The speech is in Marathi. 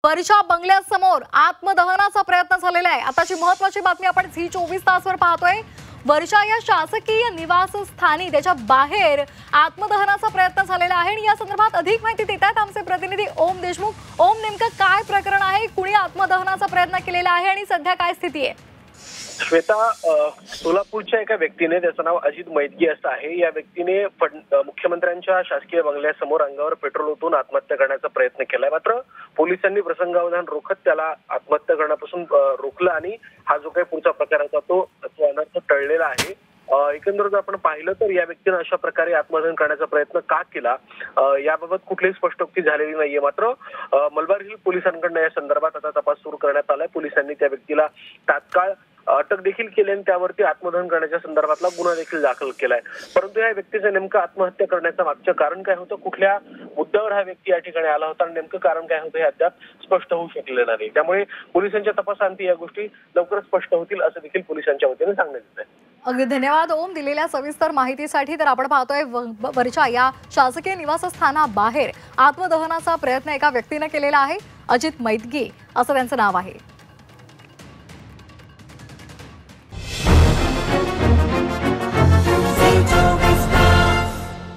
वर्षा बंगल्यासमोर आत्मदहनाचा प्रयत्न झालेला आहे। आताची महत्त्वाची बातमी आपण झी 24 तासवर पाहतोय। वर्षा या शासकीय निवासस्थानी त्याच्या बाहेर आत्मदहनाचा प्रयत्न झालेला आहे आणि या संदर्भात अधिक माहिती देतात आमचे प्रतिनिधी ओम देशमुख। ओम, नेमकं काय प्रकरण आहे? कुणी आत्मदहनाचा प्रयत्न केलेला आहे आणि सध्या काय स्थिती आहे? श्वेता, सोलापूरच्या एका व्यक्तीने, त्याचं नाव अजित मैदगी असं आहे, या व्यक्तीने मुख्यमंत्र्यांच्या शासकीय बंगल्यासमोर अंगावर पेट्रोल ओतून आत्महत्या करण्याचा प्रयत्न केलाय। मात्र पोलिसांनी प्रसंगावधान रोखत त्याला आत्महत्या करण्यापासून रोखलं आणि हा जो काही पुढचा प्रकार होता तो अनर्थ टळलेला आहे। एकंदरीत आपण पाहिलं तर या व्यक्तीने अशा प्रकारे आत्मदहन करण्याचा प्रयत्न का केला याबाबत कुठलीही स्पष्टोक्ती झालेली नाहीये। मात्र मलबार हिल पोलिसांकडून या संदर्भात आता तपास सुरू करण्यात आलाय। पोलिसांनी त्या व्यक्तीला तात्काळ अटक देखील केली आणि त्यावरती आत्मदहन करण्याच्या संदर्भातला गुन्हा देखील दाखल केलाय। परंतु या व्यक्तीचं नेमकं आत्महत्या करण्याचं मागचं कारण काय होतं, कुठल्या मुद्द्यावर हा व्यक्ती या ठिकाणी आला होता आणि नेमकं कारण काय होतं हे अद्याप स्पष्ट होऊ शकलेलं नाही। त्यामुळे पोलिसांच्या तपासांती या गोष्टी लवकरच स्पष्ट होतील असं देखील पोलिसांच्या वतीने सांगण्यात येत आहे। अगदी धन्यवाद ओम दिलेल्या सविस्तर माहितीसाठी। तर आपण पाहतोय वर्षा या शासकीय निवासस्थानाबाहेर आत्मदहनाचा प्रयत्न एका व्यक्तीने केलेला आहे। अजित मैदगी असं त्यांचं नाव आहे।